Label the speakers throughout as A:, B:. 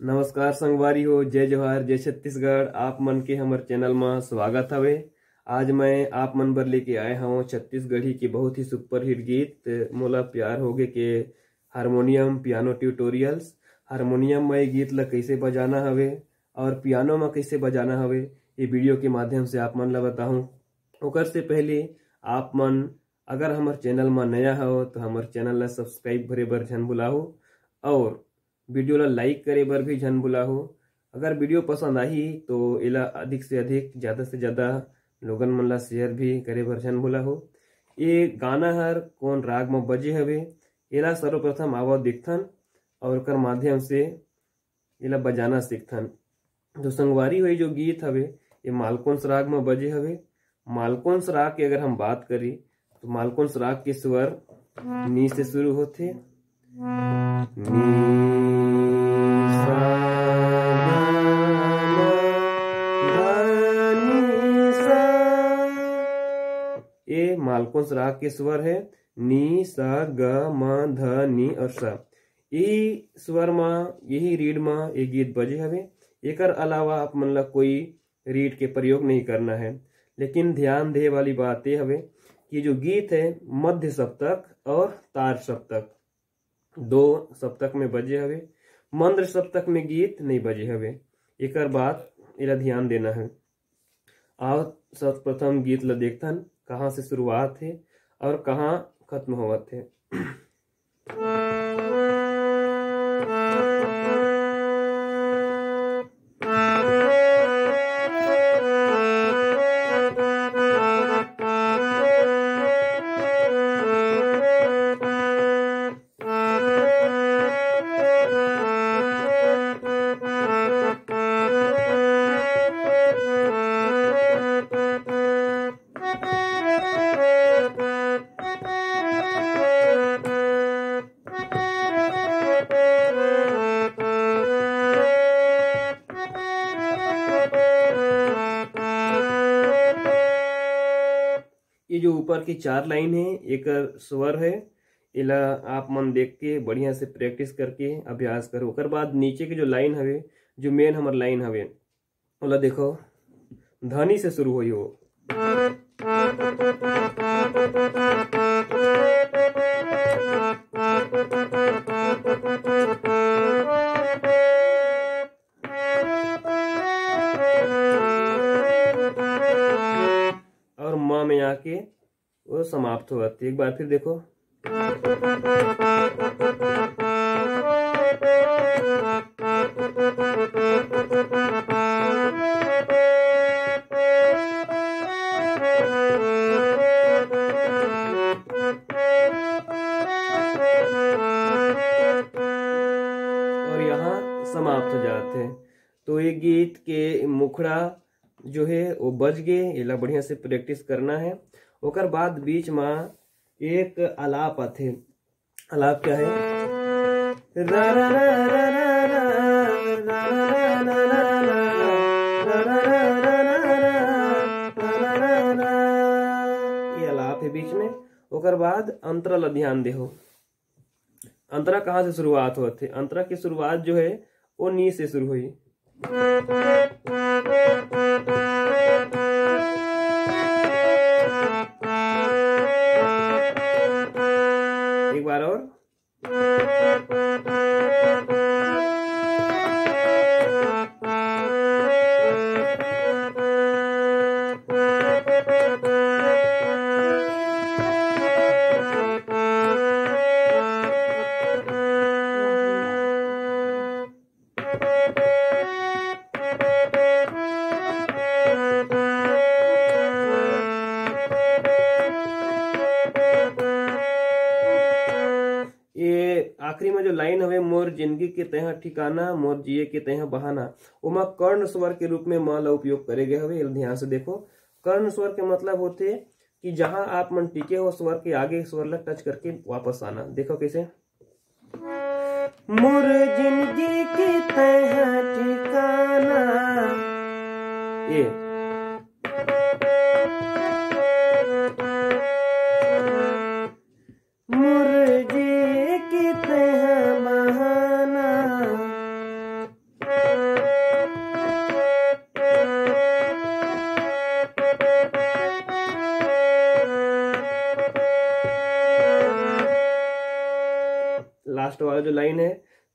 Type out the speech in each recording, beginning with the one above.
A: नमस्कार संगवारी हो, जय जोहार, जय छत्तीसगढ़। आप मन के हमर चैनल में स्वागत हवे। आज मैं आप मन बर लेके आए हूँ छत्तीसगढ़ी के बहुत ही सुपरहिट गीत मोला प्यार होगे के हारमोनियम पियानो ट्यूटोरियल्स। हारमोनियम में गीत ला कैसे बजाना हवे और पियानो में कैसे बजाना हवे, ये वीडियो के माध्यम से आप मन ला बताऊं। ओकर से पहले आप मन अगर हमार चैनल में नया हो तो हमार चैनल ला सब्सक्राइब करे बर झन भुलाहो और वीडियो ला लाइक करे बर भी झन भुलाहो। अगर वीडियो पसंद आही तो एला अधिक से अधिक ज्यादा से ज्यादा लोगन मन ला शेयर भी करे बर झन भुलाहो। ये गाना हर कौन राग में बजे हवे एला सर्वप्रथम आवत दिखथन और ओकर माध्यम से एला बजाना सीखथन। जो संगवारी हुई जो गीत हवे ये मालकोंस राग में बजे हवे। मालकोंस राग की अगर हम बात करी तो मालकोंस राग के स्वर नी से शुरू होते। नी सा गा मा धा नी सा, ये मालकोंस राग के स्वर है। नी सा ग म ध नी और सा, यही स्वर में यही रीड में ये गीत बजे हवे। एकर अलावा आप मन ला कोई रीड के प्रयोग नहीं करना है, लेकिन ध्यान दे वाली बात यह हवे कि जो गीत है मध्य सप्तक और तार सप्तक दो सप्तक में बजे हवे। मंद्र सप्तक में गीत नहीं बजे हवे, एकर बात एला ध्यान देना है। आओ सर्वप्रथम गीत ला देखथन कहाँ से शुरुआत है और कहाँ खत्म होवत है। ये जो ऊपर की चार लाइन है एक स्वर है, इला आप मन देख के बढ़िया से प्रैक्टिस करके अभ्यास करो। ओकर बाद नीचे की जो लाइन हवे जो मेन हमार लाइन हवे ओला देखो धनी से शुरू हुई हो। और माँ में आके वो समाप्त हो जाती है। एक बार फिर देखो। और यहाँ समाप्त हो जाते हैं। तो ये गीत के मुखड़ा जो है वो बज गए, एला बढ़िया से प्रैक्टिस करना है। ओकर बाद बीच में एक आलाप आथे। आलाप क्या है? रा रा रा रा रा रा रा रा रा रा, ये आलाप है बीच में। ओकर बाद अंतरा ला ध्यान देहो। अंतरा कहाँ से शुरुआत होते? अंतरा की शुरुआत जो है वो नी से शुरू हुई। एक बार और। आखिरी में जो लाइन हवे मोर जिंदगी के तह ठिकाना मोर जिए के तह बहाना, उमा कर्ण स्वर के रूप में मां ला उपयोग करे गए हवे। ध्यान से देखो, कर्ण स्वर के मतलब होते कि जहां आप मन टिके हो स्वर के आगे स्वर ला टच करके वापस आना। देखो कैसे। मोर जिंदगी के तह ठिकाना, ये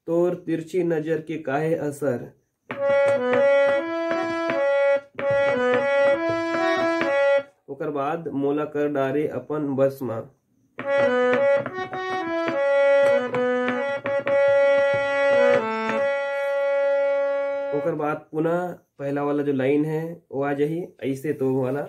A: तोर तिरछी नजर के काहे असर। ओकर बाद मोला कर डारे अपन बस मा। ओकर बाद पुनः पहला वाला जो लाइन है वो आ जाही ऐसे तो वाला।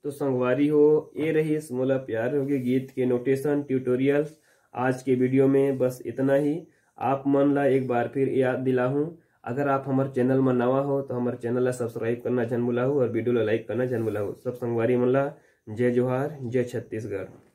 A: तो संगवारी हो, ये रही मोला प्यार होगे गीत के नोटेशन ट्यूटोरियल्स। आज के वीडियो में बस इतना ही। आप मन ला एक बार फिर याद दिलाहूं, अगर आप हमारे चैनल में नवा हो तो हमारे चैनल ला सब्सक्राइब करना जन भुलाहू और वीडियो ला लाइक करना जन भुलाहू। सब संगवारी मन ला जय जोहार, जय छत्तीसगढ़।